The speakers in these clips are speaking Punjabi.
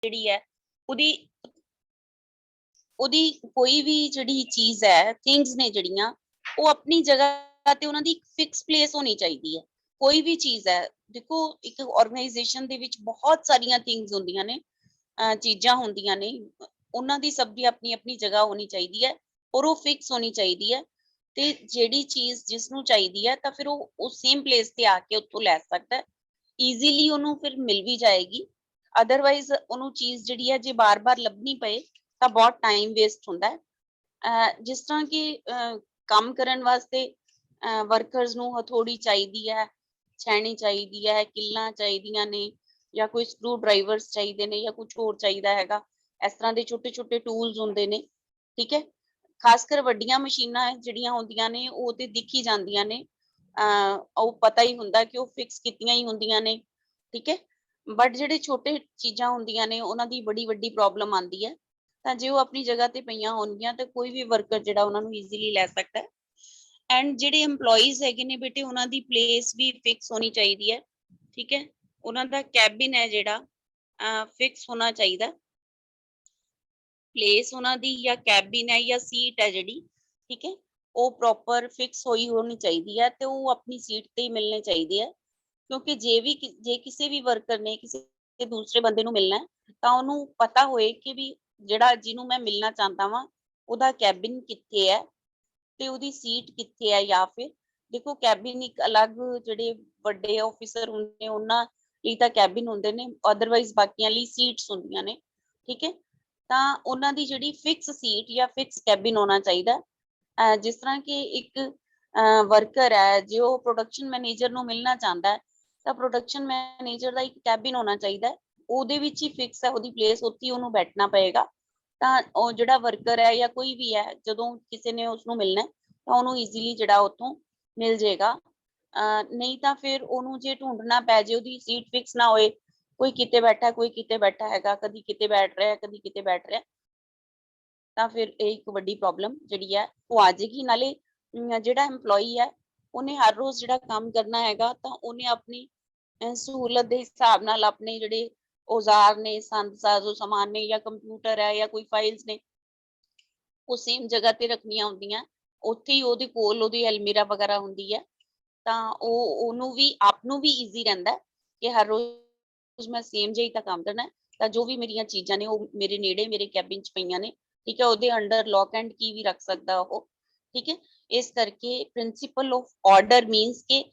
ਜਿਹੜੀ ਹੈ ਉਹਦੀ ਕੋਈ ਵੀ ਜਿਹੜੀ ਚੀਜ਼ ਹੈ, ਥਿੰਗਸ ਨੇ ਜਿਹੜੀਆਂ, ਉਹ ਆਪਣੀ ਜਗ੍ਹਾ ਤੇ ਉਹਨਾਂ ਦੀ ਫਿਕਸ ਪਲੇਸ ਹੋਣੀ ਚਾਹੀਦੀ ਹੈ। ਕੋਈ ਵੀ ਚੀਜ਼ ਹੈ, ਦੇਖੋ ਇੱਕ ਆਰਗੇਨਾਈਜੇਸ਼ਨ ਦੇ ਵਿੱਚ ਬਹੁਤ ਸਾਰੀਆਂ ਥਿੰਗਸ ਹੁੰਦੀਆਂ ਨੇ, ਚੀਜ਼ਾਂ ਹੁੰਦੀਆਂ ਨੇ, ਉਹਨਾਂ ਦੀ ਸਭ ਦੀ ਆਪਣੀ ਆਪਣੀ ਜਗ੍ਹਾ ਹੋਣੀ ਚਾਹੀਦੀ ਹੈ ਔਰ ਉਹ ਫਿਕਸ ਹੋਣੀ ਚਾਹੀਦੀ ਹੈ। ਤੇ ਜਿਹੜੀ ਚੀਜ਼ ਜਿਸ ਨੂੰ ਚਾਹੀਦੀ ਹੈ ਤਾਂ ਫਿਰ ਉਹ ਸੇਮ ਪਲੇਸ ਤੇ ਆ ਕੇ ਉੱਥੋਂ ਲੈ ਸਕਦਾ ਹੈ, ਈਜ਼ੀਲੀ ਉਹਨੂੰ ਫਿਰ ਮਿਲ ਵੀ ਜਾਏਗੀ। ਅਦਰਵਾਈਜ਼ ਉਹਨੂੰ ਚੀਜ਼ ਜਿਹੜੀ ਹੈ ਜੇ ਬਾਰ-ਬਾਰ ਲੱਭਣੀ ਪਏ ਤਾਂ ਬਹੁਤ ਟਾਈਮ ਵੇਸਟ ਹੁੰਦਾ ਹੈ। ਜਿਸ ਤਰ੍ਹਾਂ ਕਿ ਕੰਮ ਕਰਨ ਵਾਸਤੇ ਵਰਕਰਸ ਨੂੰ ਹਥੌੜੀ ਚਾਹੀਦੀ ਹੈ, ਛੈਣੀ ਚਾਹੀਦੀ ਹੈ, ਕਿੱਲਾਂ ਚਾਹੀਦੀਆਂ ਨੇ, ਜਾਂ ਕੋਈ ਸਕਰੂ ਡਰਾਈਵਰਸ ਚਾਹੀਦੇ ਨੇ, ਜਾਂ ਕੁਝ ਹੋਰ ਚਾਹੀਦਾ ਹੈਗਾ, ਇਸ ਤਰ੍ਹਾਂ ਦੇ ਛੋਟੇ ਛੋਟੇ ਟੂਲਸ ਹੁੰਦੇ ਨੇ। ਠੀਕ ਹੈ, ਖਾਸ ਕਰ ਵੱਡੀਆਂ ਮਸ਼ੀਨਾਂ ਜਿਹੜੀਆਂ ਹੁੰਦੀਆਂ ਨੇ ਉਹ ਤੇ ਦਿਖ ਹੀ ਜਾਂਦੀਆਂ ਨੇ, ਉਹ ਪਤਾ ਹੀ ਹੁੰਦਾ ਕਿ ਉਹ ਫਿਕਸ ਕੀਤੀਆਂ ਹੀ ਹੁੰਦੀਆਂ ਨੇ। ਠੀਕ ਹੈ, ਬਟ ਜਿਹੜੇ ਛੋਟੇ ਚੀਜ਼ਾਂ ਹੁੰਦੀਆਂ ਨੇ ਉਹਨਾਂ ਦੀ ਬੜੀ ਵੱਡੀ ਪ੍ਰੋਬਲਮ ਆਉਂਦੀ ਹੈ, ਤਾਂ ਜੇ ਉਹ ਆਪਣੀ ਜਗ੍ਹਾ ਤੇ ਪਈਆਂ ਹੋਣਗੀਆਂ ਤਾਂ ਕੋਈ ਵੀ ਵਰਕਰ ਜਿਹੜਾ ਉਹਨਾਂ ਨੂੰ ਈਜ਼ੀਲੀ ਲੈ ਸਕਦਾ ਹੈ। ਐਂਡ ਜਿਹੜੇ EMPLOYEES ਹੈਗੇ ਨੇ ਬੇਟੇ, ਉਹਨਾਂ ਦੀ ਪਲੇਸ ਵੀ ਫਿਕਸ ਹੋਣੀ ਚਾਹੀਦੀ ਹੈ। ਠੀਕ ਹੈ, ਉਹਨਾਂ ਦਾ ਕੈਬਿਨ ਹੈ ਜਿਹੜਾ ਫਿਕਸ ਹੋਣਾ ਚਾਹੀਦਾ, ਪਲੇਸ ਉਹਨਾਂ ਦੀ ਜਾਂ ਕੈਬਿਨ ਹੈ ਜਾਂ ਸੀਟ ਹੈ ਜਿਹੜੀ, ਠੀਕ ਹੈ, ਉਹ ਪ੍ਰੋਪਰ ਫਿਕਸ ਹੋਈ ਹੋਣੀ ਚਾਹੀਦੀ ਹੈ ਤੇ ਉਹ ਆਪਣੀ ਸੀਟ ਤੇ ਹੀ ਮਿਲਣੇ ਚਾਹੀਦੇ ਹੈ। ਕਿਉਂਕਿ ਜੇ ਕਿਸੇ ਵੀ ਵਰਕਰ ਨੇ ਕਿਸੇ ਦੂਸਰੇ ਬੰਦੇ ਨੂੰ ਮਿਲਣਾ ਤਾਂ ਉਹਨੂੰ ਪਤਾ ਹੋਏ ਕਿ ਵੀ ਜਿਹੜਾ ਜਿਹਨੂੰ ਮੈਂ ਮਿਲਣਾ ਚਾਹੁੰਦਾ ਵਾਂ ਉਹਦਾ ਕੈਬਿਨ ਕਿੱਥੇ ਹੈ ਤੇ ਉਹਦੀ ਸੀਟ ਕਿੱਥੇ ਹੈ। ਜਾਂ ਫਿਰ ਦੇਖੋ, ਕੈਬਿਨ ਇੱਕ ਅਲੱਗ, ਜਿਹੜੇ ਵੱਡੇ ਆਫੀਸਰ ਹੁੰਦੇ ਨੇ ਉਹਨਾਂ ਲਈ ਤਾਂ ਕੈਬਿਨ ਹੁੰਦੇ ਨੇ, ਅਦਰਵਾਈਜ਼ ਬਾਕੀਆਂ ਲਈ ਸੀਟਸ ਹੁੰਦੀਆਂ ਨੇ। ਠੀਕ ਹੈ, ਤਾਂ ਉਹਨਾਂ ਦੀ ਜਿਹੜੀ ਫਿਕਸ ਸੀਟ ਜਾਂ ਫਿਕਸ ਕੈਬਿਨ ਹੋਣਾ ਚਾਹੀਦਾ। ਜਿਸ ਤਰ੍ਹਾਂ ਕਿ ਇੱਕ ਵਰਕਰ ਹੈ, ਜੇ ਉਹ ਪ੍ਰੋਡਕਸ਼ਨ ਮੈਨੇਜਰ ਨੂੰ ਮਿਲਣਾ ਚਾਹੁੰਦਾ ਹੈ ਤਾਂ ਪ੍ਰੋਡਕਸ਼ਨ ਮੈਨੇਜਰ ਦਾ ਇੱਕ ਕੈਬਿਨ ਹੋਣਾ ਚਾਹੀਦਾ, ਉਹਦੇ ਵਿੱਚ ਹੀ ਫਿਕਸ ਹੈ ਉਹਦੀ ਪਲੇਸ, ਉੱਥੇ ਹੀ ਉਹਨੂੰ ਬੈਠਣਾ ਪਏਗਾ। ਤਾਂ ਉਹ ਜਿਹੜਾ ਵਰਕਰ ਹੈ ਜਾਂ ਕੋਈ ਵੀ ਹੈ, ਜਦੋਂ ਕਿਸੇ ਨੇ ਉਸਨੂੰ ਮਿਲਣਾ ਤਾਂ ਉਹਨੂੰ ਈਜ਼ੀਲੀ ਜਿਹੜਾ ਉੱਥੋਂ ਮਿਲ ਜਾਏਗਾ। ਨਹੀਂ ਤਾਂ ਫਿਰ ਉਹਨੂੰ ਜੇ ਢੂੰਡਣਾ ਪੈ ਜੇ, ਉਹਦੀ ਸੀਟ ਫਿਕਸ ਨਾ ਹੋਏ, ਕੋਈ ਕਿਤੇ ਬੈਠਾ ਕੋਈ ਕਿਤੇ ਬੈਠਾ ਹੈਗਾ, ਕਦੀ ਕਿਤੇ ਬੈਠ ਰਿਹਾ ਕਦੀ ਕਿਤੇ ਬੈਠ ਰਿਹਾ, ਤਾਂ ਫਿਰ ਇਹ ਇੱਕ ਵੱਡੀ ਪ੍ਰੋਬਲਮ ਜਿਹੜੀ ਹੈ ਉਹ ਆ ਜਾਏਗੀ। ਨਾਲੇ ਜਿਹੜਾ EMPLOYEE ਹੈ ਉਹਨੇ ਹਰ ਰੋਜ਼ ਜਿਹੜਾ ਕੰਮ ਕਰਨਾ ਹੈਗਾ ਤਾਂ ਉਹਨੇ ਆਪਣੀ ਸਹੂਲਤ ਦੇ ਹਿਸਾਬ ਨਾਲ ਆਪਣੇ ਜਿਹੜੇ ਔਜ਼ਾਰ ਨੇ, ਸੰਦ ਸਾਜ਼ੋ ਸਮਾਨ ਨੇ, ਜਾਂ ਕੰਪਿਊਟਰ ਹੈ ਜਾਂ ਕੋਈ ਫਾਈਲਸ ਨੇ, ਉਹ ਸੇਮ ਜਗ੍ਹਾ ਤੇ ਰੱਖਣੀਆਂ ਹੁੰਦੀਆਂ, ਉੱਥੇ ਹੀ ਉਹਦੇ ਕੋਲ ਉਹਦੀ ਅਲਮੀਰਾ ਵਗੈਰਾ ਹੁੰਦੀ ਹੈ। ਤਾਂ ਉਹਨੂੰ ਵੀ, ਆਪ ਨੂੰ ਵੀ ਈਜ਼ੀ ਰਹਿੰਦਾ ਕਿ ਹਰ ਰੋਜ਼ ਮੈਂ ਸੇਮ ਜਿਹੀ ਤਾਂ ਕੰਮ ਕਰਨਾ, ਤਾਂ ਜੋ ਵੀ ਮੇਰੀਆਂ ਚੀਜ਼ਾਂ ਨੇ ਉਹ ਮੇਰੇ ਨੇੜੇ ਮੇਰੇ ਕੈਬਿਨ 'ਚ ਪਈਆਂ ਨੇ। ਠੀਕ ਹੈ, ਉਹਦੇ ਅੰਡਰ ਲੌਕ ਐਂਡ ਕੀ ਵੀ ਰੱਖ ਸਕਦਾ ਉਹ। ਠੀਕ ਹੈ, ਇਸ ਕਰਕੇ ਪ੍ਰਿੰਸੀਪਲ ਆਫ ਆਰਡਰ ਮੀਨਸ ਕਿ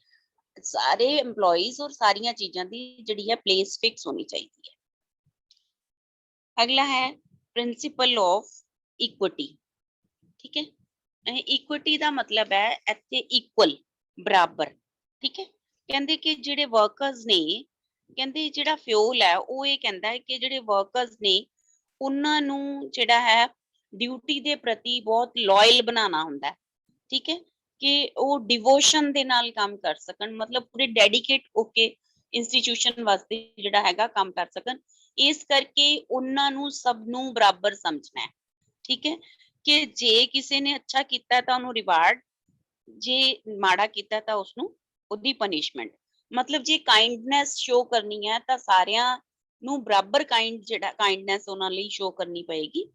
ਸਾਰੇ EMPLOYEES ਔਰ ਸਾਰੀਆਂ ਚੀਜ਼ਾਂ ਦੀ ਜਿਹੜੀ ਹੈ ਪਲੇਸ ਫਿਕਸ ਹੋਣੀ ਚਾਹੀਦੀ ਹੈ। ਅਗਲਾ ਹੈ ਪ੍ਰਿੰਸੀਪਲ ਆਫ ਇਕੁਇਟੀ। ਠੀਕ ਹੈ, ਇਕੁਇਟੀ ਦਾ ਮਤਲਬ ਹੈ ਇੱਥੇ ਇਕੁਅਲ, ਬਰਾਬਰ। ਠੀਕ ਹੈ, ਕਹਿੰਦੇ ਕਿ ਜਿਹੜੇ ਵਰਕਰਸ ਨੇ, ਕਹਿੰਦੇ ਜਿਹੜਾ ਫਿਊਲ ਹੈ ਉਹ ਇਹ ਕਹਿੰਦਾ ਹੈ ਕਿ ਜਿਹੜੇ ਵਰਕਰਸ ਨੇ ਉਹਨਾਂ ਨੂੰ ਜਿਹੜਾ ਹੈ ਡਿਊਟੀ ਦੇ ਪ੍ਰਤੀ ਬਹੁਤ ਲਾਇਲ ਬਣਾਉਣਾ ਹੁੰਦਾ ਹੈ। ਠੀਕ ਹੈ, ਕਿ ਉਹ ਡਿਵੋਸ਼ਨ ਦੇ ਨਾਲ ਕੰਮ ਕਰ ਸਕਣ, ਮਤਲਬ ਪੂਰੇ ਡੈਡੀਕੇਟ ਹੋ ਕੇ ਇੰਸਟੀਟਿਊਸ਼ਨ ਵਾਸਤੇ ਜਿਹੜਾ ਹੈਗਾ ਕੰਮ ਕਰ ਸਕਣ। ਇਸ ਕਰਕੇ ਉਹਨਾਂ ਨੂੰ ਸਭ ਨੂੰ ਬਰਾਬਰ ਸਮਝਣਾ ਹੈ। ਠੀਕ ਹੈ, ਕਿ ਜੇ ਕਿਸੇ ਨੇ ਅੱਛਾ ਕੀਤਾ ਤਾਂ ਉਹਨੂੰ ਰਿਵਾਰਡ, ਜੇ ਮਾੜਾ ਕੀਤਾ ਤਾਂ ਉਸਨੂੰ ਉਹਦੀ ਪਨਿਸ਼ਮੈਂਟ। ਮਤਲਬ ਜੇ ਕਾਈਂਡਨੈਸ ਸ਼ੋ ਕਰਨੀ ਹੈ ਤਾਂ ਸਾਰਿਆਂ ਨੂੰ ਬਰਾਬਰ ਕਾਈਂਡਨੈਸ ਉਹਨਾਂ ਲਈ ਸ਼ੋ ਕਰਨੀ ਪਏਗੀ।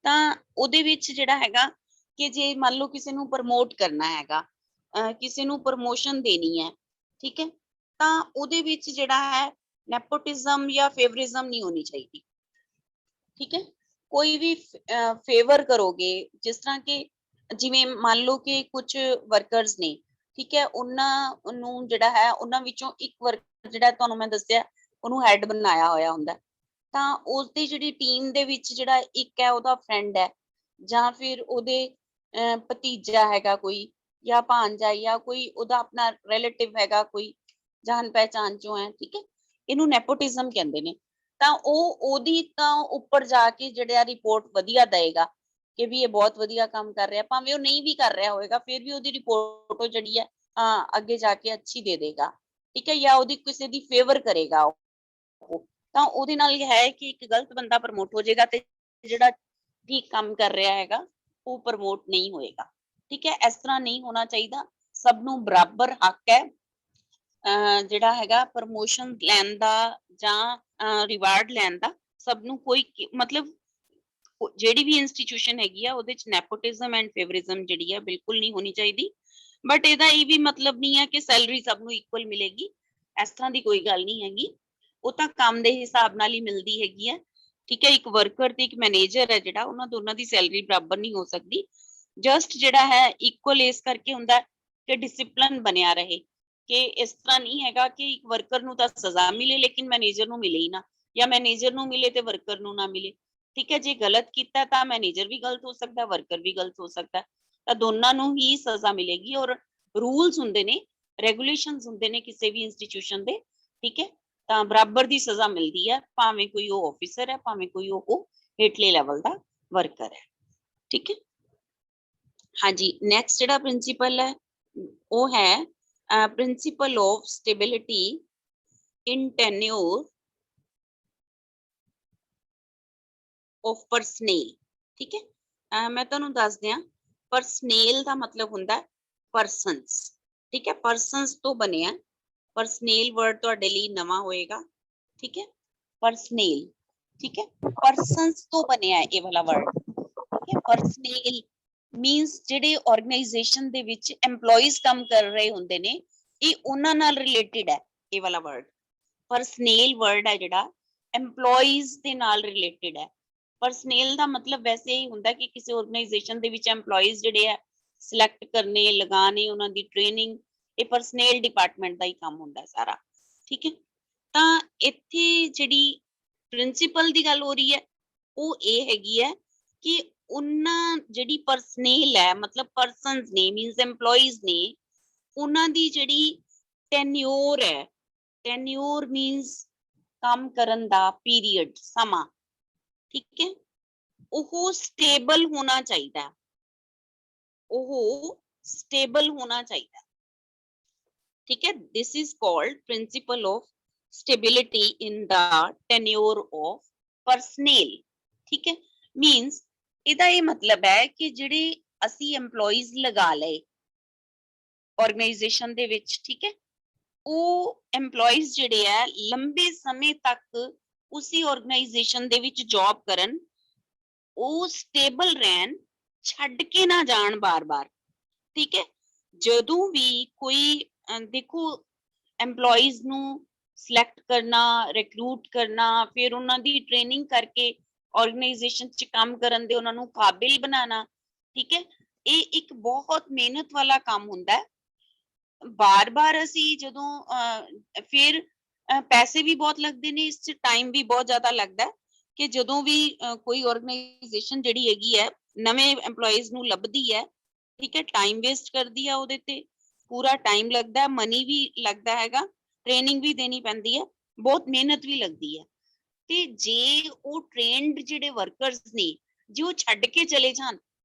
ਤਾਂ ਉਹਦੇ ਵਿੱਚ ਜਿਹੜਾ ਹੈਗਾ ਕਿ ਜੇ ਮੰਨ ਲਓ ਕਿਸੇ ਨੂੰ ਪ੍ਰਮੋਟ ਕਰਨਾ ਹੈਗਾ, ਕਿਸੇ ਨੂੰ ਪ੍ਰਮੋਸ਼ਨ ਦੇਣੀ ਹੈ, ਠੀਕ ਹੈ, ਤਾਂ ਉਹਦੇ ਵਿੱਚ ਜਿਹੜਾ ਹੈ ਨੈਪੋਟਿਜ਼ਮ ਜਾਂ ਫੇਵਰਿਜ਼ਮ ਨਹੀਂ ਹੋਣੀ ਚਾਹੀਦੀ। ਠੀਕ ਹੈ, ਕੋਈ ਵੀ ਫੇਵਰ ਕਰੋਗੇ, ਜਿਸ ਤਰ੍ਹਾਂ ਕਿ ਜਿਵੇਂ ਮੰਨ ਲਓ ਕਿ ਕੁਝ ਵਰਕਰਸ ਨੇ, ਠੀਕ ਹੈ, ਉਹਨਾਂ ਨੂੰ ਜਿਹੜਾ ਹੈ ਉਹਨਾਂ ਵਿੱਚੋਂ ਇੱਕ ਵਰਕਰ ਜਿਹੜਾ ਤੁਹਾਨੂੰ ਮੈਂ ਦੱਸਿਆ ਉਹਨੂੰ ਹੈਡ ਬਣਾਇਆ ਹੋਇਆ ਹੁੰਦਾ, ਤਾਂ ਉਸਦੀ ਜਿਹੜੀ ਟੀਮ ਦੇ ਵਿੱਚ ਜਿਹੜਾ ਇੱਕ ਹੈ ਉਹਦਾ ਫਰੈਂਡ ਹੈ, ਜਾਂ ਫਿਰ ਉਹਦੇ ਭਤੀਜਾ ਹੈਗਾ ਕੋਈ, ਜਾਂ ਭਾਂਜਾ, ਜਾਂ ਕੋਈ ਉਹਦਾ ਆਪਣਾ ਰਿਲੇਟਿਵ ਹੈਗਾ ਕੋਈ ਜਾਣ ਪਹਿਚਾਣ ਚੋਂ ਹੈ। ਠੀਕ ਹੈ, ਇਹਨੂੰ ਨੈਪੋਟਿਜ਼ਮ ਕਹਿੰਦੇ ਨੇ। ਤਾਂ ਉਹਦੀ ਤਾਂ ਉੱਪਰ ਜਾ ਕੇ ਜਿਹੜਾ ਰਿਪੋਰਟ ਵਧੀਆ ਦੇਗਾ ਕਿ ਵੀ ਇਹ ਬਹੁਤ ਵਧੀਆ ਕੰਮ ਕਰ ਰਿਹਾ, ਭਾਵੇਂ ਉਹ ਨਹੀਂ ਵੀ ਕਰ ਰਿਹਾ ਹੋਵੇਗਾ ਫਿਰ ਵੀ ਉਹਦੀ ਰਿਪੋਰਟ ਜਿਹੜੀ ਹੈ ਅੱਗੇ ਜਾ ਕੇ ਅੱਛੀ ਦੇ ਦੇਗਾ। ਠੀਕ ਹੈ, ਜਾਂ ਉਹਦੀ ਕਿਸੇ ਦੀ ਫੇਵਰ ਕਰੇਗਾ ਉਹ, ਤਾਂ ਉਹਦੇ ਨਾਲ ਇਹ ਹੈ ਕਿ ਇੱਕ ਗਲਤ ਬੰਦਾ ਪ੍ਰਮੋਟ ਹੋ ਜਾਏਗਾ ਤੇ ਜਿਹੜਾ ਠੀਕ ਕੰਮ ਕਰ ਰਿਹਾ ਹੈਗਾ ਉਹ ਪ੍ਰਮੋਟ ਨਹੀਂ ਹੋਏਗਾ। ਠੀਕ ਹੈ, ਇਸ ਤਰ੍ਹਾਂ ਨਹੀਂ ਹੋਣਾ ਚਾਹੀਦਾ, ਸਭ ਨੂੰ ਬਰਾਬਰ ਹੱਕ ਹੈ ਜਿਹੜਾ ਹੈਗਾ ਪ੍ਰਮੋਸ਼ਨ ਲੈਣ ਦਾ ਜਾਂ ਰਿਵਾਰਡ ਲੈਣ ਦਾ, ਸਭ ਨੂੰ ਕੋਈ ਮਤਲਬ ਜਿਹੜੀ ਵੀ ਇੰਸਟੀਟਿਊਸ਼ਨ ਹੈਗੀ ਆ ਉਹਦੇ ਚ ਨੈਪੋਟਿਜ਼ਮ ਐਂਡ ਫੇਵਰਿਜ਼ਮ ਜਿਹੜੀ ਆ ਬਿਲਕੁਲ ਨਹੀਂ ਹੋਣੀ ਚਾਹੀਦੀ। ਬਟ ਇਹਦਾ ਇਹ ਵੀ ਮਤਲਬ ਨਹੀਂ ਹੈ ਕਿ ਸੈਲਰੀ ਸਭ ਨੂੰ ਇਕੁਅਲ ਮਿਲੇਗੀ, ਇਸ ਤਰ੍ਹਾਂ ਦੀ ਕੋਈ ਗੱਲ ਨਹੀਂ ਹੈਗੀ। ਉਹ ਤਾਂ ਕੰਮ ਦੇ ਹਿਸਾਬ ਨਾਲ ਹੀ ਮਿਲਦੀ ਹੈਗੀ ਹੈ। ਠੀਕ ਹੈ, ਇੱਕ ਵਰਕਰ ਤੇ ਇੱਕ ਮੈਨੇਜਰ ਹੈ ਜਿਹੜਾ, ਉਹਨਾਂ ਦੋਨਾਂ ਦੀ ਸੈਲਰੀ ਬਰਾਬਰ ਨਹੀਂ ਹੋ ਸਕਦੀ। ਜਸਟ ਜਿਹੜਾ ਹੈ ਇਕੁਅਲ ਇਸ ਕਰਕੇ ਹੁੰਦਾ ਕਿ ਡਿਸਪਲਿਨ ਬਣਿਆ ਰਹੇ, ਕਿ ਇਸ ਤਰ੍ਹਾਂ ਨਹੀਂ ਹੈਗਾ ਕਿ ਇੱਕ ਵਰਕਰ ਨੂੰ ਤਾਂ ਸਜ਼ਾ ਮਿਲੇ ਲੇਕਿਨ ਮੈਨੇਜਰ ਨੂੰ ਮਿਲੇ ਹੀ ਨਾ, ਜਾਂ ਮੈਨੇਜਰ ਨੂੰ ਮਿਲੇ ਤੇ ਵਰਕਰ ਨੂੰ ਨਾ ਮਿਲੇ। ਠੀਕ ਹੈ, ਜੇ ਗਲਤ ਕੀਤਾ ਤਾਂ ਮੈਨੇਜਰ ਵੀ ਗਲਤ ਹੋ ਸਕਦਾ, ਵਰਕਰ ਵੀ ਗਲਤ ਹੋ ਸਕਦਾ, ਤਾਂ ਦੋਨਾਂ ਨੂੰ ਹੀ ਸਜ਼ਾ ਮਿਲੇਗੀ। ਔਰ ਰੂਲਸ ਹੁੰਦੇ ਨੇ, ਰੈਗੂਲੇਸ਼ਨਸ ਹੁੰਦੇ ਨੇ ਕਿਸੇ ਵੀ ਇੰਸਟੀਟਿਊਸ਼ਨ ਦੇ। ਠੀਕ ਹੈ, ਤਾਂ ਬਰਾਬਰ ਦੀ ਸਜ਼ਾ ਮਿਲਦੀ ਹੈ, ਭਾਵੇਂ ਕੋਈ ਉਹ ਆਫਿਸਰ ਹੈ, ਭਾਵੇਂ ਕੋਈ ਉਹ ਹੇਠਲੇ ਲੈਵਲ ਦਾ ਵਰਕਰ ਹੈ। ਠੀਕ ਹੈ, ਹਾਂਜੀ। ਨੈਕਸਟ ਜਿਹੜਾ ਪ੍ਰਿੰਸੀਪਲ ਹੈ ਉਹ ਹੈ principle of stability in tenure of personnel. ਠੀਕ ਹੈ, ਮੈਂ ਤੁਹਾਨੂੰ ਦੱਸ ਦਿਆਂ, ਪਰਸਨੇਲ ਦਾ ਮਤਲਬ ਹੁੰਦਾ ਪਰਸਨਸ। ਠੀਕ ਹੈ, ਪਰਸਨਸ ਤੋਂ ਬਣਿਆ। ਪਰਸਨੇਲ ਵਰਡ ਤੁਹਾਡੇ ਲਈ ਨਵਾਂ ਹੋਏਗਾ। ਠੀਕ ਹੈ, ਪਰਸਨੇਲ। ਠੀਕ ਹੈ, ਪਰਸਨਸ ਤੋਂ ਬਣਿਆ ਇਹ ਵਾਲਾ ਵਰਡ। ਠੀਕ ਹੈ, ਪਰਸਨੇਲ ਮੀਨਸ ਜਿਹੜੇ ਆਰਗੇਨਾਈਜੇਸ਼ਨ ਦੇ ਵਿੱਚ EMPLOYEES ਕੰਮ ਕਰ ਰਹੇ ਹੁੰਦੇ ਨੇ, ਇਹ ਉਹਨਾਂ ਨਾਲ ਰਿਲੇਟਡ ਹੈ ਇਹ ਵਾਲਾ ਵਰਡ। ਪਰਸਨੇਲ ਵਰਡ ਹੈ ਜਿਹੜਾ EMPLOYEES ਦੇ ਨਾਲ ਰਿਲੇਟਡ ਹੈ। ਪਰਸਨੇਲ ਦਾ ਮਤਲਬ ਵੈਸੇ ਹੀ ਹੁੰਦਾ ਕਿ ਕਿਸੇ ਆਰਗੇਨਾਈਜੇਸ਼ਨ ਦੇ ਵਿੱਚ EMPLOYEES ਜਿਹੜੇ ਆ ਸਿਲੈਕਟ ਕਰਨੇ, ਲਗਾਣੇ, ਉਹਨਾਂ ਦੀ ਟ੍ਰੇਨਿੰਗ, ਇਹ ਪਰਸਨੇਲ ਡਿਪਾਰਟਮੈਂਟ ਦਾ ਹੀ ਕੰਮ ਹੁੰਦਾ ਸਾਰਾ। ਠੀਕ ਹੈ, ਤਾਂ ਇੱਥੇ ਜਿਹੜੀ ਪ੍ਰਿੰਸੀਪਲ ਦੀ ਗੱਲ ਹੋ ਰਹੀ ਹੈ ਉਹ ਇਹ ਹੈਗੀ ਹੈ ਕਿ ਉਹਨਾਂ ਜਿਹੜੀ ਪਰਸਨੇਲ ਹੈ, ਮਤਲਬ ਪਰਸਨਸ ਨੇ, ਮੀਨਸ EMPLOYEES ਨੇ, ਉਹਨਾਂ ਦੀ ਜਿਹੜੀ ਟੈਨਿਓਰ ਹੈ, ਟੈਨਿਓਰ ਮੀਨਸ ਕੰਮ ਕਰਨ ਦਾ ਪੀਰੀਅਡ, ਸਮਾਂ। ਠੀਕ ਹੈ, ਉਹ ਸਟੇਬਲ ਹੋਣਾ ਚਾਹੀਦਾ, ਉਹ ਸਟੇਬਲ ਹੋਣਾ ਚਾਹੀਦਾ। ਠੀਕ ਹੈ, this is called principle of stability in the tenure of personnel. ਠੀਕ ਹੈ, ਮੀਨਸ ਇਹਦਾ ਇਹ ਮਤਲਬ ਹੈ ਕਿ ਜਿਹੜੇ ਅਸੀਂ EMPLOYEES ਲਗਾ ਲਏ ਆਰਗੇਨਾਈਜੇਸ਼ਨ ਦੇ ਵਿੱਚ, ਠੀਕ ਹੈ, ਉਹ EMPLOYEES ਜਿਹੜੇ ਆ ਲੰਬੇ ਸਮੇਂ ਤੱਕ ਉਸੇ ਆਰਗੇਨਾਈਜੇਸ਼ਨ ਦੇ ਵਿੱਚ ਜੌਬ ਕਰਨ, ਉਹ ਸਟੇਬਲ ਰਹਿਣ, ਛੱਡ ਕੇ ਨਾ ਜਾਣ ਬਾਰ-ਬਾਰ। ਠੀਕ ਹੈ, ਜਦੋਂ ਵੀ ਕੋਈ ਦੇਖੋ EMPLOYEES ਨੂੰ ਸਿਲੈਕਟ ਕਰਨਾ, ਰਿਕਰੂਟ ਕਰਨਾ, ਫਿਰ ਉਹਨਾਂ ਦੀ ਟ੍ਰੇਨਿੰਗ ਕਰਕੇ ਆਰਗੇਨਾਈਜੇਸ਼ਨ 'ਚ ਕੰਮ ਕਰਨ ਦੇ ਉਹਨਾਂ ਨੂੰ ਕਾਬਿਲ ਬਣਾਉਣਾ। ਠੀਕ ਹੈ, ਇਹ ਇੱਕ ਬਹੁਤ ਮਿਹਨਤ ਵਾਲਾ ਕੰਮ ਹੁੰਦਾ ਹੈ। ਬਾਰ-ਬਾਰ ਅਸੀਂ ਜਦੋਂ ਫਿਰ ਪੈਸੇ ਵੀ ਬਹੁਤ ਲੱਗਦੇ ਨੇ, ਇਸ 'ਚ ਟਾਈਮ ਵੀ ਬਹੁਤ ਜ਼ਿਆਦਾ ਲੱਗਦਾ ਕਿ ਜਦੋਂ ਵੀ ਕੋਈ ਆਰਗੇਨਾਈਜੇਸ਼ਨ ਜਿਹੜੀ ਹੈਗੀ ਹੈ ਨਵੇਂ EMPLOYEES ਨੂੰ ਲੱਭਦੀ ਹੈ, ਠੀਕ ਹੈ, ਟਾਈਮ ਵੇਸਟ ਕਰਦੀ ਹੈ, ਉਹਦੇ ਤੇ ਪੂਰਾ ਟਾਈਮ ਲੱਗਦਾ, ਮਨੀ ਵੀ ਲੱਗਦਾ ਹੈਗਾ, ਟ੍ਰੇਨਿੰਗ ਵੀ ਦੇਣੀ ਪੈਂਦੀ ਹੈ, ਬਹੁਤ ਮਿਹਨਤ ਵੀ ਲੱਗਦੀ ਹੈ। ਤੇ ਜੇ ਉਹ ਟ੍ਰੇਨਡ ਜਿਹੜੇ ਵਰਕਰਸ ਨੇ, ਜੇ ਉਹ ਛੱਡ ਕੇ ਚਲੇ ਜਾਣ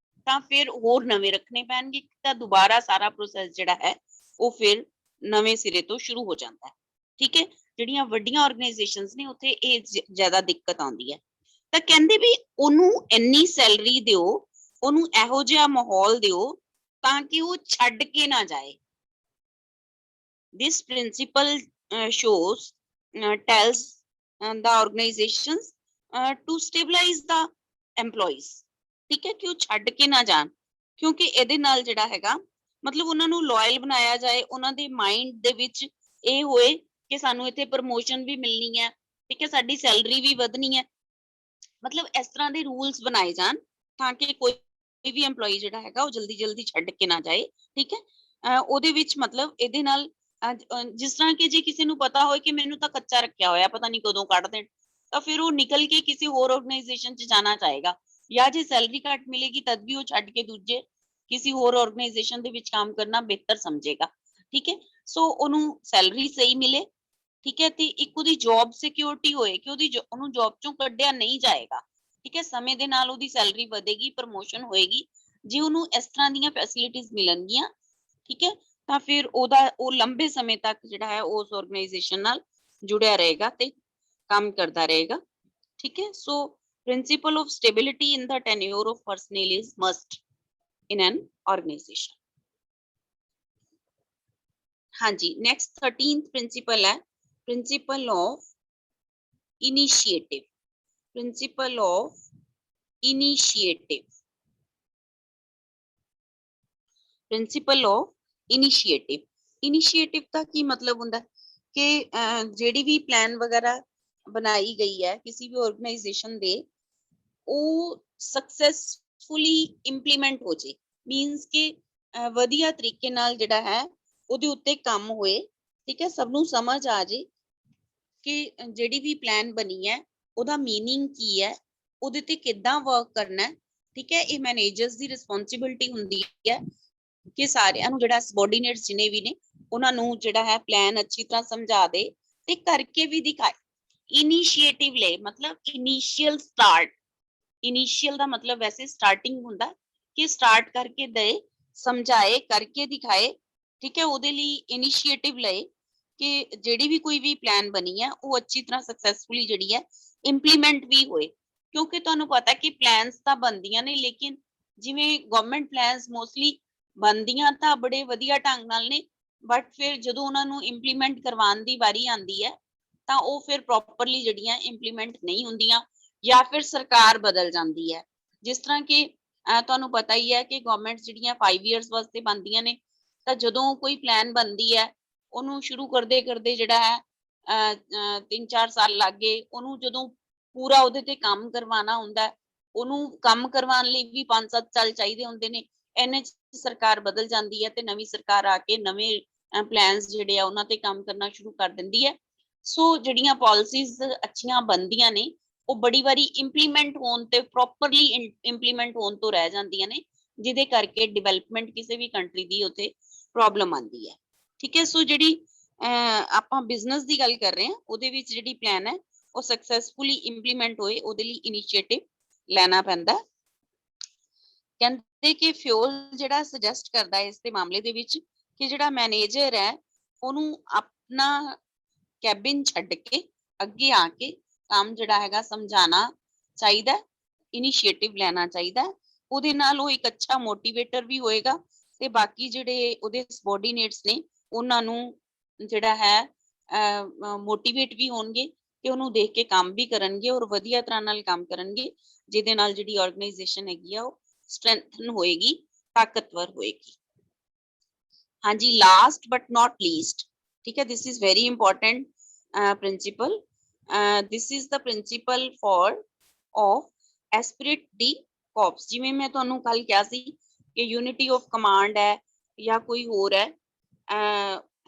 ਤਾਂ ਫਿਰ ਹੋਰ ਨਵੇਂ ਰੱਖਣੇ ਪੈਣਗੇ, ਤਾਂ ਦੁਬਾਰਾ ਸਾਰਾ ਪ੍ਰੋਸੈਸ ਜਿਹੜਾ ਹੈ ਉਹ ਫਿਰ ਨਵੇਂ ਸਿਰੇ ਤੋਂ ਸ਼ੁਰੂ ਹੋ ਜਾਂਦਾ ਹੈ। ਠੀਕ ਹੈ, ਜਿਹੜੀਆਂ ਵੱਡੀਆਂ ਆਰਗੇਨਾਈਜੇਸ਼ਨਸ ਨੇ ਉੱਥੇ ਇਹ ਜ਼ਿਆਦਾ ਦਿੱਕਤ ਆਉਂਦੀ ਹੈ। ਤਾਂ ਕਹਿੰਦੇ ਵੀ ਉਹਨੂੰ ਇੰਨੀ ਸੈਲਰੀ ਦਿਓ, ਉਹਨੂੰ ਇਹੋ ਜਿਹਾ ਮਾਹੌਲ ਦਿਓ ਤਾਂ ਕਿ ਉਹ ਛੱਡ ਕੇ ਨਾ ਜਾਏ। This principle shows tells the organizations to stabilize the EMPLOYEES। ਠੀਕ ਹੈ, ਕਿ ਉਹ ਛੱਡ ਕੇ ਨਾ ਜਾਣ, ਕਿਉਂਕਿ ਇਹਦੇ ਨਾਲ ਜਿਹੜਾ ਹੈਗਾ ਮਤਲਬ ਉਹਨਾਂ ਨੂੰ ਲਾਇਲ ਬਣਾਇਆ ਜਾਏ, ਉਹਨਾਂ ਦੇ ਮਾਈਂਡ ਦੇ ਵਿੱਚ ਇਹ ਹੋਏ ਕਿ ਸਾਨੂੰ ਇੱਥੇ ਪ੍ਰਮੋਸ਼ਨ ਵੀ ਮਿਲਣੀ ਹੈ, ਠੀਕ ਹੈ, ਸਾਡੀ ਸੈਲਰੀ ਵੀ ਵਧਣੀ ਹੈ। ਮਤਲਬ ਇਸ ਤਰ੍ਹਾਂ ਦੇ ਰੂਲਸ ਬਣਾਏ ਜਾਣ ਤਾਂ ਕਿ ਕੋਈ ਵੀ EMPLOYEE ਜਿਹੜਾ ਹੈਗਾ ਉਹ ਜਲਦੀ ਛੱਡ ਕੇ ਨਾ ਜਾਏ। ਠੀਕ ਹੈ, ਉਹਦੇ ਵਿੱਚ ਮਤਲਬ ਇਹਦੇ ਨਾਲ ਜਿਸ ਤਰ੍ਹਾਂ ਕਿ ਜੇ ਕਿਸੇ ਨੂੰ ਪਤਾ ਹੋਏ ਕਿ ਮੈਨੂੰ ਤਾਂ ਕੱਚਾ ਰੱਖਿਆ ਹੋਇਆ, ਪਤਾ ਨਹੀਂ ਕਦੋਂ ਕੱਢ ਦੇਣ, ਤਾਂ ਫਿਰ ਉਹ ਨਿਕਲ ਕੇ ਕਿਸੇ ਹੋਰ ਆਰਗੇਨਾਈਜੇਸ਼ਨ 'ਚ ਜਾਣਾ ਚਾਹੇਗਾ, ਜਾਂ ਜੇ ਸੈਲਰੀ ਘੱਟ ਮਿਲੇਗੀ ਤਦ ਵੀ ਉਹ ਛੱਡ ਕੇ ਦੂਜੇ ਕਿਸੇ ਹੋਰ ਆਰਗੇਨਾਈਜੇਸ਼ਨ ਦੇ ਵਿੱਚ ਕੰਮ ਕਰਨਾ ਬਿਹਤਰ ਸਮਝੇਗਾ। ਠੀਕ ਹੈ, ਸੋ ਉਹਨੂੰ ਸੈਲਰੀ ਸਹੀ ਮਿਲੇ, ਠੀਕ ਹੈ, ਤੇ ਇੱਕ ਉਹਦੀ ਜੌਬ ਸਿਕਿਉਰਿਟੀ ਹੋਏ ਕਿ ਉਹਨੂੰ ਜੌਬ ਚੋਂ ਕੱਢਿਆ ਨਹੀਂ ਜਾਏਗਾ। ਠੀਕ ਹੈ, ਸਮੇਂ ਦੇ ਨਾਲ ਉਹਦੀ ਸੈਲਰੀ ਵਧੇਗੀ, ਪ੍ਰਮੋਸ਼ਨ ਹੋਏਗੀ, ਜੇ ਉਹਨੂੰ ਇਸ ਤਰ੍ਹਾਂ ਦੀਆਂ ਫੈਸਿਲਿਟੀਆਂ ਮਿਲਣਗੀਆਂ, ਠੀਕ ਹੈ, ਤਾਂ ਫਿਰ ਉਹ ਲੰਬੇ ਸਮੇਂ ਤੱਕ ਜਿਹੜਾ ਹੈ ਉਸ ਆਰਗੇਨਾਈਜੇਸ਼ਨ ਨਾਲ ਜੁੜਿਆ ਰਹੇਗਾ ਤੇ ਕੰਮ ਕਰਦਾ ਰਹੇਗਾ। ਠੀਕ ਹੈ, so principle of stability in the tenure of personnel is must in an organization। ਹਾਂਜੀ, next 13th principle है principle of initiative। Principle of initiative, principle of initiative. Initiative का की मतलब हुंदा कि ਜਿਹੜੀ भी प्लान वगैरह बनाई गई है किसी भी ऑर्गेनाइजेशन दे ਉਹ सक्सेसफुली इंप्लीमेंट हो जाए, मीनस कि ਵਧੀਆ ਤਰੀਕੇ ਨਾਲ ਜਿਹੜਾ ਹੈ ਉਹਦੇ ਉੱਤੇ ਕੰਮ ਹੋਏ। ਠੀਕ ਹੈ, ਸਭ ਨੂੰ ਸਮਝ ਆ ਜੇ ਕਿ ਜਿਹੜੀ ਵੀ ਪਲਾਨ ਬਣੀ ਹੈ ਉਹਦਾ ਮੀਨਿੰਗ ਕੀ ਹੈ, ਉਹਦੇ ਤੇ ਕਿੱਦਾਂ ਵਰਕ ਕਰਨਾ ਹੈ। ਠੀਕ ਹੈ, ਇਹ ਮੈਨੇਜਰਸ ਦੀ ਰਿਸਪੌਂਸਿਬਿਲਟੀ ਹੁੰਦੀ ਹੈ ਕਿ ਸਾਰਿਆਂ ਨੂੰ ਜਿਹੜਾ ਸਬੋਰਡੀਨੇਟਸ ਜਿਨੇ ਵੀ ਨੇ ਉਹਨਾਂ ਨੂੰ ਜਿਹੜਾ ਹੈ ਪਲਾਨ ਅੱਛੀ ਤਰ੍ਹਾਂ ਸਮਝਾ ਦੇ ਤੇ ਕਰਕੇ ਵੀ ਦਿਖਾਏ। ਇਨੀਸ਼ੀਏਟਿਵ ਲੈ ਮਤਲਬ ਇਨੀਸ਼ੀਅਲ ਸਟਾਰਟ, ਇਨੀਸ਼ੀਅਲ ਦਾ ਮਤਲਬ ਵੈਸੇ ਸਟਾਰਟਿੰਗ ਹੁੰਦਾ ਕਿ ਸਟਾਰਟ ਕਰਕੇ ਦੇ, ਸਮਝਾਏ, ਕਰਕੇ ਦਿਖਾਏ। ਠੀਕ ਹੈ, ਉਹਦੇ ਲਈ ਇਨੀਸ਼ੀਏਟਿਵ ਲਏ ਕਿ ਜਿਹੜੀ ਵੀ ਕੋਈ ਵੀ ਪਲਾਨ ਬਣੀ ਹੈ ਉਹ ਅੱਛੀ ਤਰ੍ਹਾਂ ਸਕਸੈਸਫੁਲੀ ਜਿਹੜੀ ਹੈ ਇੰਪਲੀਮੈਂਟ ਵੀ ਹੋਏ। ਕਿਉਂਕਿ ਤੁਹਾਨੂੰ ਪਤਾ ਕਿ ਪਲਾਨਸ ਤਾਂ ਬਣਦੀਆਂ ਨੇ, ਲੇਕਿਨ ਜਿਵੇਂ ਗਵਰਨਮੈਂਟ ਪਲਾਨਸ ਮੋਸਟਲੀ ਬਣਦੀਆਂ ਤਾਂ ਬੜੇ ਵਧੀਆ ਢੰਗ ਨਾਲ ਨੇ, ਬਟ ਫਿਰ ਜਦੋਂ ਉਹਨਾਂ ਨੂੰ ਇੰਪਲੀਮੈਂਟ ਕਰਵਾਉਣ ਦੀ ਵਾਰੀ ਆਉਂਦੀ ਹੈ ਤਾਂ ਉਹ ਫਿਰ ਪ੍ਰੋਪਰਲੀ ਜਿਹੜੀਆਂ ਇੰਪਲੀਮੈਂਟ ਨਹੀਂ ਹੁੰਦੀਆਂ ਜਾਂ ਫਿਰ ਸਰਕਾਰ ਬਦਲ ਜਾਂਦੀ ਹੈ। ਜਿਸ ਤਰ੍ਹਾਂ ਕਿ ਤੁਹਾਨੂੰ ਪਤਾ ਹੀ ਹੈ ਕਿ ਗਵਰਨਮੈਂਟ ਜਿਹੜੀਆਂ 5 ਇਅਰਸ ਵਾਸਤੇ ਬਣਦੀਆਂ ਨੇ, ਤਾਂ ਜਦੋਂ ਕੋਈ ਪਲਾਨ ਬਣਦੀ ਹੈ ਉਹਨੂੰ ਸ਼ੁਰੂ ਕਰਦੇ ਕਰਦੇ ਜਿਹੜਾ ਹੈ 3-4 ਸਾਲ ਲੱਗ ਗਏ, ਉਹਨੂੰ ਜਦੋਂ ਪੂਰਾ ਉਹਦੇ ਤੇ ਕੰਮ ਕਰਵਾਉਣਾ ਹੁੰਦਾ, ਉਹਨੂੰ ਕੰਮ ਕਰਵਾਉਣ ਲਈ ਵੀ 5-7 ਸਾਲ ਚਾਹੀਦੇ ਹੁੰਦੇ ਨੇ। ਇਹਨੇ ਸਰਕਾਰ ਬਦਲ ਜਾਂਦੀ ਹੈ ਤੇ ਨਵੀਂ ਸਰਕਾਰ ਆ ਕੇ ਨਵੇਂ ਪਲਾਨਸ ਜਿਹੜੇ ਆ ਉਹਨਾਂ ਤੇ ਕੰਮ ਕਰਨਾ ਸ਼ੁਰੂ ਕਰ ਦਿੰਦੀ ਹੈ। ਸੋ ਜਿਹੜੀਆਂ ਪਾਲਿਸੀਜ਼ ਅੱਛੀਆਂ ਬਣਦੀਆਂ ਨੇ ਉਹ ਬੜੀ ਵਾਰੀ ਇੰਪਲੀਮੈਂਟ ਹੋਣ ਤੇ ਪ੍ਰੋਪਰਲੀ ਇੰਪਲੀਮੈਂਟ ਹੋਣ ਤੋਂ ਰਹਿ ਜਾਂਦੀਆਂ ਨੇ, ਜਿਹਦੇ ਕਰਕੇ ਡਿਵੈਲਪਮੈਂਟ ਕਿਸੇ ਵੀ ਕੰਟਰੀ ਦੀ ਉੱਥੇ ਪ੍ਰੋਬਲਮ ਆਉਂਦੀ ਹੈ। ਠੀਕ ਹੈ, ਸੋ ਜਿਹੜੀ ਆਪਾਂ ਬਿਜ਼ਨਸ ਦੀ ਗੱਲ ਕਰ ਰਹੇ ਹਾਂ ਉਹਦੇ ਵਿੱਚ ਜਿਹੜੀ ਪਲਾਨ ਹੈ ਉਹ ਸਕਸੈਸਫੁਲੀ ਇੰਪਲੀਮੈਂਟ ਹੋਏ ਉਹਦੇ ਲਈ ਇਨੀਸ਼ੀਏਟਿਵ ਲੈਣਾ ਪੈਂਦਾ। ਕਹਿੰਦੇ ਕਿ ਫਿਊਲ ਜਿਹੜਾ ਸੁਜੈਸਟ ਕਰਦਾ ਹੈ ਇਸ ਦੇ ਮਾਮਲੇ ਦੇ ਵਿੱਚ ਕਿ ਜਿਹੜਾ ਮੈਨੇਜਰ ਹੈ ਉਹਨੂੰ ਆਪਣਾ ਕੈਬਿਨ ਛੱਡ ਕੇ ਅੱਗੇ ਆ ਕੇ ਕੰਮ ਜਿਹੜਾ ਹੈਗਾ ਸਮਝਾਉਣਾ ਚਾਹੀਦਾ, ਇਨੀਸ਼ੀਏਟਿਵ ਲੈਣਾ ਚਾਹੀਦਾ। ਉਹਦੇ ਨਾਲ ਉਹ ਇੱਕ ਅੱਛਾ ਮੋਟੀਵੇਟਰ ਵੀ ਹੋਏਗਾ ਤੇ ਬਾਕੀ ਜਿਹੜੇ ਉਹਦੇ ਸਬੋਰਡੀਨੇਟਸ ਨੇ ਉਹਨਾਂ ਨੂੰ ਜਿਹੜਾ ਹੈ ਮੋਟੀਵੇਟ ਵੀ ਹੋਣਗੇ ਤੇ ਉਹਨੂੰ ਦੇਖ ਕੇ ਕੰਮ ਵੀ ਕਰਨਗੇ ਔਰ ਵਧੀਆ ਤਰ੍ਹਾਂ ਨਾਲ ਕੰਮ ਕਰਨਗੇ, ਜਿਹਦੇ ਨਾਲ ਜਿਹੜੀ ਆਰਗੇਨਾਈਜੇਸ਼ਨ ਹੈਗੀ ਆ ਉਹ ਸਟਰੈਂਥਨ ਹੋਏਗੀ, ਤਾਕਤਵਰ ਹੋਏਗੀ। ਹਾਂਜੀ, ਲਾਸਟ ਬਟ ਨॉट ਲੀਸਟ, ਠੀਕ ਹੈ, this is very important principal, this is the principal for of Spirit D corps. जिवें मैं तुहानू कल कहा सी कि यूनिटी ऑफ कमांड है या कोई होर है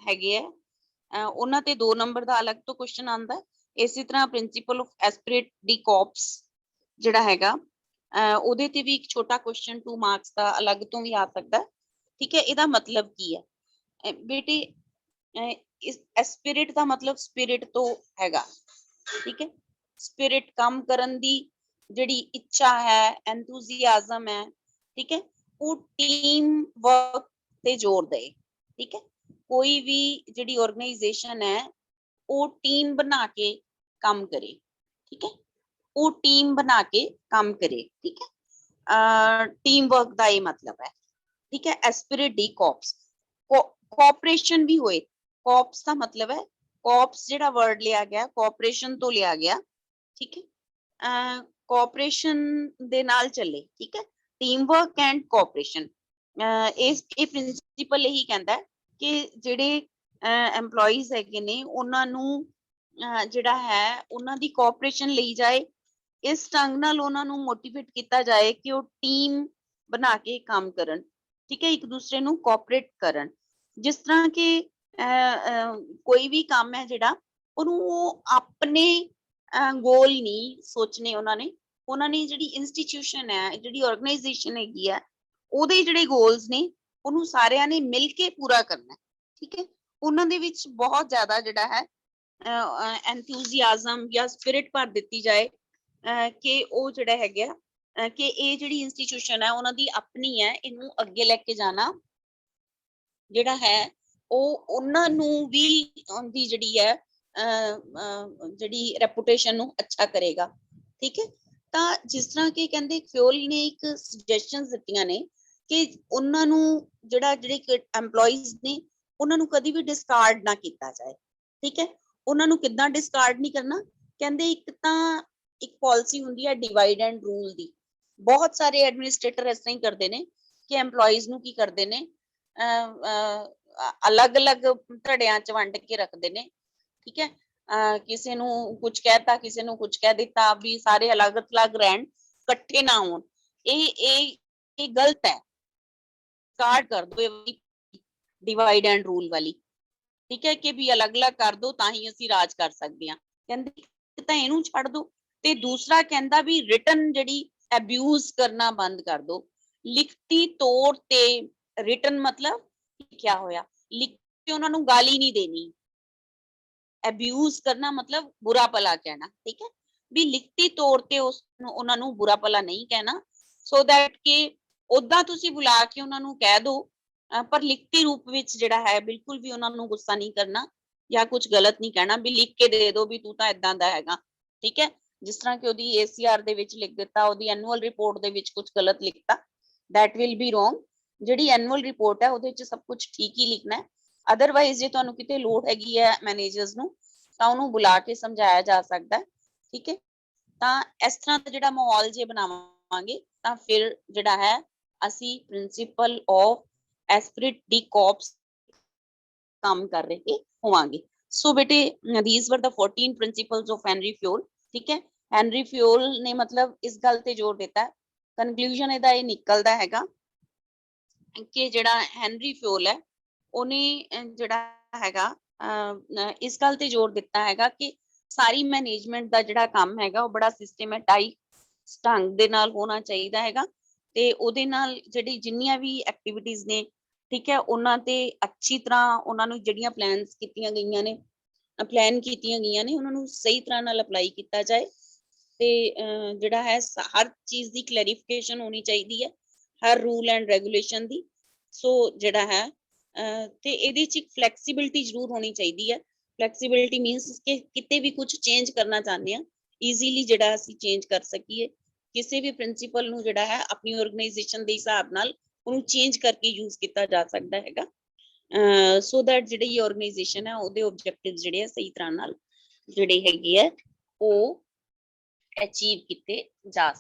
हैगे है उन्हां ते 2 नंबर दा अलग तो क्वेश्चन आंदा है। इसी तरह principle of Spirit D corps जिहड़ा हैगा ਉਹਦੇ ਤੇ ਵੀ ਇੱਕ ਛੋਟਾ क्वेश्चन 2 मार्क्स ਦਾ अलग ਤੋਂ ਵੀ ਆ ਸਕਦਾ। ठीक है, ਇਹਦਾ मतलब ਕੀ ਹੈ ਬੇਟੇ? ਇਸ एस्पिरिट ਦਾ मतलब स्पिरिट ਤੋਂ ਹੈਗਾ। ठीक है, स्पिरिट काम करन दी ਜਿਹੜੀ ਇੱਛਾ ਹੈ, ਐਂਥੂਸੀਆਜ਼ਮ ਹੈ, ਠੀਕ ਹੈ, ਉਹ ਟੀਮ ਵਰਕ ਤੇ ਜ਼ੋਰ ਦੇ। ਠੀਕ ਹੈ, ਕੋਈ ਵੀ ਜਿਹੜੀ ਆਰਗੇਨਾਈਜੇਸ਼ਨ ਹੈ ਉਹ ਟੀਮ ਬਣਾ ਕੇ ਕੰਮ ਕਰੇ। ਠੀਕ ਹੈ, ਉਹ ਟੀਮ ਬਣਾ ਕੇ ਕੰਮ ਕਰੇ। ਠੀਕ ਹੈ, ਟੀਮ ਵਰਕ ਦਾ ਇਹ ਮਤਲਬ ਹੈ। ਠੀਕ ਹੈ, ਐਸਪਿਰਿਟ ਡੀ ਕॉर्प्स, ਕੋਆਪਰੇਸ਼ਨ ਵੀ ਹੋਏ। कॉर्प्स ਦਾ ਮਤਲਬ ਹੈ, कॉर्प्स ਜਿਹੜਾ ਵਰਡ ਲਿਆ ਗਿਆ ਕੋਆਪਰੇਸ਼ਨ ਤੋਂ ਲਿਆ ਗਿਆ। ਠੀਕ ਹੈ, ਕੋਆਪਰੇਸ਼ਨ ਦੇ ਨਾਲ ਚੱਲੇ। ਠੀਕ ਹੈ, ਟੀਮ ਵਰਕ ਐਂਡ ਕੋਆਪਰੇਸ਼ਨ। ਇਹ ਪ੍ਰਿੰਸੀਪਲ ਇਹੀ ਕਹਿੰਦਾ ਕਿ ਜਿਹੜੇ EMPLOYEES ਹੈਗੇ ਨੇ ਉਹਨਾਂ ਨੂੰ ਜਿਹੜਾ ਹੈ ਉਹਨਾਂ ਦੀ ਕੋਆਪਰੇਸ਼ਨ ਲਈ ਜਾਏ, ਇਸ ਢੰਗ ਨਾਲ ਉਹਨਾਂ ਨੂੰ ਮੋਟੀਵੇਟ ਕੀਤਾ ਜਾਏ ਕਿ ਉਹ ਟੀਮ ਬਣਾ ਕੇ ਕੰਮ ਕਰਨ। ਠੀਕ ਹੈ, ਇੱਕ ਦੂਸਰੇ ਨੂੰ ਕੋਆਪਰੇਟ ਕਰਨ। ਜਿਸ ਤਰ੍ਹਾਂ ਕਿ ਕੋਈ ਵੀ ਕੰਮ ਹੈ ਜਿਹੜਾ ਉਹਨੂੰ ਉਹ ਆਪਣੇ ਗੋਲ ਨਹੀਂ ਸੋਚਣੇ ਉਹਨਾਂ ਨੇ ਜਿਹੜੀ ਇੰਸਟੀਟਿਊਸ਼ਨ ਹੈ, ਜਿਹੜੀ ਆਰਗੇਨਾਈਜੇਸ਼ਨ ਹੈਗੀ ਹੈ, ਉਹਦੇ ਜਿਹੜੇ ਗੋਲਸ ਨੇ ਉਹਨੂੰ ਸਾਰਿਆਂ ਨੇ ਮਿਲ ਕੇ ਪੂਰਾ ਕਰਨਾ। ਠੀਕ ਹੈ, ਉਹਨਾਂ ਦੇ ਵਿੱਚ ਬਹੁਤ ਜ਼ਿਆਦਾ ਜਿਹੜਾ ਹੈ ਐਂਥੂਸੀਆਜ਼ਮ ਜਾਂ ਸਪਿਰਿਟ ਭਰ ਦਿੱਤੀ ਜਾਏ ਕਿ ਉਹ ਜਿਹੜਾ ਹੈਗਾ ਕਿ ਇਹ ਜਿਹੜੀ ਇੰਸਟੀਟਿਊਸ਼ਨ ਹੈ ਉਹਨਾਂ ਦੀ ਆਪਣੀ ਹੈ, ਇਹਨੂੰ ਅੱਗੇ ਲੈ ਕੇ ਜਾਣਾ ਜਿਹੜਾ ਹੈ ਉਹ ਉਹਨਾਂ ਨੂੰ ਵੀ ਉਹਦੀ ਜਿਹੜੀ ਹੈ ਜਿਹੜੀ ਰੈਪੂਟੇਸ਼ਨ ਨੂੰ ਅੱਛਾ ਕਰੇਗਾ। ਠੀਕ ਹੈ, ਤਾਂ ਜਿਸ ਤਰ੍ਹਾਂ ਕਿ ਕਹਿੰਦੇ ਫਿਊਲ ਨੇ ਇੱਕ ਸੁਜੈਸ਼ਨਸ ਦਿੱਤੀਆਂ ਨੇ ਕਿ ਉਹਨਾਂ ਨੂੰ ਜਿਹੜੇ EMPLOYEES ਨੇ ਉਹਨਾਂ ਨੂੰ ਕਦੀ ਵੀ ਡਿਸਕਾਰਡ ਨਾ ਕੀਤਾ ਜਾਏ। ਠੀਕ ਹੈ, ਉਹਨਾਂ ਨੂੰ ਕਿੱਦਾਂ ਡਿਸਕਾਰਡ ਨਹੀਂ ਕਰਨਾ? ਕਹਿੰਦੇ ਇੱਕ ਤਾਂ ਇੱਕ ਪਾਲਿਸੀ ਹੁੰਦੀ ਹੈ ਡਿਵਾਈਡ ਐਂਡ ਰੂਲ ਦੀ। ਬਹੁਤ ਸਾਰੇ ਐਡਮਿਨਿਸਟ੍ਰੇਟਰ ਇਸ ਤਰ੍ਹਾਂ ਹੀ ਕਰਦੇ ਨੇ ਕਿ EMPLOYEES ਨੂੰ ਕੀ ਕਰਦੇ ਨੇ, ਅਲੱਗ-ਅਲੱਗ ਧੜਿਆਂ 'ਚ ਵੰਡ ਕੇ ਰੱਖਦੇ ਨੇ, ਠੀਕ ਹੈ। ਕਿਸੇ ਨੂੰ ਕੁਝ ਕਹਿਤਾ, ਕਿਸੇ ਨੂੰ ਕੁਝ ਕਹਿ ਦਿੱਤਾ, ਵੀ ਸਾਰੇ ਅਲੱਗ-ਅਲੱਗ ਰਹਿਣ, ਇਕੱਠੇ ਨਾ ਹੋਣ। ਇਹ ਗਲਤ ਹੈ। ਕਾਰਡ ਕਰ ਦੋ ਡਿਵਾਈਡ ਐਂਡ ਰੂਲ ਵਾਲੀ, ਠੀਕ ਹੈ, ਕਿ ਵੀ ਅਲੱਗ-ਅਲੱਗ ਕਰ ਦੋ ਤਾਂ ਹੀ ਅਸੀਂ ਰਾਜ ਕਰ ਸਕਦੇ ਹਾਂ। ਕਹਿੰਦੇ ਤਾਂ ਇਹਨੂੰ ਛੱਡ ਦੋ। ਤੇ ਦੂਸਰਾ ਕਹਿੰਦਾ ਵੀ ਰਿਟਨ ਜਿਹੜੀ ਅਬਿਊਜ਼ ਕਰਨਾ ਬੰਦ ਕਰ ਦੋ। ਲਿਖਤੀ ਤੌਰ ਤੇ ਰਿਟਨ ਮਤਲਬ ਲਿਖਿਆ ਹੋਇਆ, ਲਿਖ ਕੇ ਉਹਨਾਂ ਨੂੰ ਗਾਲੀ ਨਹੀਂ ਦੇਣੀ। ਅਬਿਊਜ਼ ਕਰਨਾ ਮਤਲਬ ਬੁਰਾ ਭਲਾ ਕਹਿਣਾ, ਠੀਕ ਹੈ, ਵੀ ਲਿਖਤੀ ਤੌਰ ਤੇ ਉਹਨਾਂ ਨੂੰ ਬੁਰਾ ਭਲਾ ਨਹੀਂ ਕਹਿਣਾ, ਸੋ ਦੈਟ ਕਿ ਉਦਾਂ ਤੁਸੀਂ ਬੁਲਾ ਕੇ ਉਹਨਾਂ ਨੂੰ ਕਹਿ ਦੋ, ਪਰ ਲਿਖਤੀ ਰੂਪ ਵਿੱਚ ਜਿਹੜਾ ਹੈ ਬਿਲਕੁਲ ਵੀ ਉਹਨਾਂ ਨੂੰ ਗੁੱਸਾ ਨਹੀਂ ਕਰਨਾ ਜਾਂ ਕੁਝ ਗਲਤ ਨਹੀਂ ਕਹਿਣਾ, ਵੀ ਲਿਖ ਕੇ ਦੇ ਦੋ ਵੀ ਤੂੰ ਤਾਂ ਇਦਾਂ ਦਾ ਹੈਗਾ, ਠੀਕ ਹੈ। ਜਿਸ ਤਰ੍ਹਾਂ ਕਿ ਉਹਦੀ ACR ਦੇ ਵਿੱਚ ਲਿਖ ਦਿੱਤਾ, ਉਹਦੀ ਐਨੂਅਲ ਰਿਪੋਰਟ ਦੇ ਵਿੱਚ ਕੁਝ ਗਲਤ ਲਿਖਤਾ, that will be wrong। ਜਿਹੜੀ ਐਨੂਅਲ ਰਿਪੋਰਟ ਹੈ ਉਹਦੇ ਵਿੱਚ ਸਭ ਕੁਝ ਠੀਕ ਹੀ ਲਿਖਣਾ ਹੈ। ਅਦਰਵਾਈਜ਼ ਜੇ ਤੁਹਾਨੂੰ ਕਿਤੇ ਲੋੜ ਹੈਗੀ ਹੈ ਮੈਨੇਜਰਸ ਨੂੰ, ਤਾਂ ਉਹਨੂੰ ਬੁਲਾ ਕੇ ਸਮਝਾਇਆ ਜਾ ਸਕਦਾ ਹੈ, ਠੀਕ ਹੈ। ਤਾਂ ਇਸ ਤਰ੍ਹਾਂ ਦਾ ਜਿਹੜਾ ਮਾਹੌਲ ਜੇ ਬਣਾਵਾਂਗੇ ਤਾਂ ਫਿਰ ਜਿਹੜਾ ਹੈ ਅਸੀਂ ਪ੍ਰਿੰਸੀਪਲ ਆਫ ਐਸਪਰਿਟ ਡੀ ਕੋਰਪਸ ਕੰਮ ਕਰ ਰਹੇ ਹੋਵਾਂਗੇ। ਸੋ ਬੇਟੇ these were the 14 principles of Henry Fayol, ਠੀਕ ਹੈ। ਹੈਨਰੀ ਫਿਓਲ ਨੇ ਮਤਲਬ ਇਸ ਗੱਲ ਤੇ ਜ਼ੋਰ ਦਿੱਤਾ, ਕਨਕਲੂਜਨ ਇਹਦਾ ਇਹ ਨਿਕਲਦਾ ਹੈਗਾ ਕਿ ਜਿਹੜਾ ਹੈਨਰੀ ਫਿਓਲ ਹੈ ਉਹਨੇ ਜਿਹੜਾ ਹੈਗਾ ਇਸ ਗੱਲ ਤੇ ਜ਼ੋਰ ਦਿੱਤਾ ਹੈਗਾ ਕਿ ਸਾਰੀ ਮੈਨੇਜਮੈਂਟ ਦਾ ਜਿਹੜਾ ਕੰਮ ਹੈਗਾ ਉਹ ਬੜਾ ਸਿਸਟਮੈਟਾਈਜ਼ ਢੰਗ ਦੇ ਨਾਲ ਹੋਣਾ ਚਾਹੀਦਾ ਹੈਗਾ, ਤੇ ਉਹਦੇ ਨਾਲ ਜਿਹੜੀ ਜਿੰਨੀਆਂ ਵੀ ਐਕਟੀਵਿਟੀਜ਼ ਨੇ, ਠੀਕ ਹੈ, ਉਹਨਾਂ ਤੇ ਅੱਛੀ ਤਰ੍ਹਾਂ ਉਹਨਾਂ ਨੂੰ ਜਿਹੜੀਆਂ ਪਲਾਨ ਕੀਤੀਆਂ ਗਈਆਂ ਨੇ ਉਹਨਾਂ ਨੂੰ ਸਹੀ ਤਰ੍ਹਾਂ ਨਾਲ ਅਪਲਾਈ ਕੀਤਾ ਜਾਏ। ਤੇ ਜਿਹੜਾ ਹੈ ਹਰ ਚੀਜ਼ ਦੀ ਕਲੈਰੀਫਿਕੇਸ਼ਨ ਹੋਣੀ ਚਾਹੀਦੀ ਹੈ, ਹਰ ਰੂਲ ਐਂਡ ਰੈਗੂਲੇਸ਼ਨ ਦੀ। ਸੋ ਜਿਹੜਾ ਹੈ ਤੇ ਇਹਦੇ 'ਚ ਇੱਕ ਫਲੈਕਸੀਬਿਲਿਟੀ ਜ਼ਰੂਰ ਹੋਣੀ ਚਾਹੀਦੀ ਹੈ। ਫਲੈਕਸੀਬਿਲਿਟੀ ਮੀਨਸ ਕਿ ਕਿਤੇ ਵੀ ਕੁਝ ਚੇਂਜ ਕਰਨਾ ਚਾਹੁੰਦੇ ਹਾਂ, ਈਜ਼ੀਲੀ ਜਿਹੜਾ ਅਸੀਂ ਚੇਂਜ ਕਰ ਸਕੀਏ। ਕਿਸੇ ਵੀ ਪ੍ਰਿੰਸੀਪਲ ਨੂੰ ਜਿਹੜਾ ਹੈ ਆਪਣੀ ਆਰਗੇਨਾਈਜੇਸ਼ਨ ਦੇ ਹਿਸਾਬ ਨਾਲ ਉਹਨੂੰ ਚੇਂਜ ਕਰਕੇ ਯੂਜ਼ ਕੀਤਾ ਜਾ ਸਕਦਾ ਹੈਗਾ, ਸੋ ਦੈਟ ਜਿਹੜੀ ਆਰਗੇਨਾਈਜੇਸ਼ਨ ਹੈ ਉਹਦੇ ਆਬਜੈਕਟਿਵਸ ਜਿਹੜੇ ਆ ਸਹੀ ਤਰ੍ਹਾਂ ਨਾਲ ਜਿਹੜੇ ਹੈਗੇ ਆ ਉਹ ਅਚੀਵ ਕੀਤੇ ਜਾ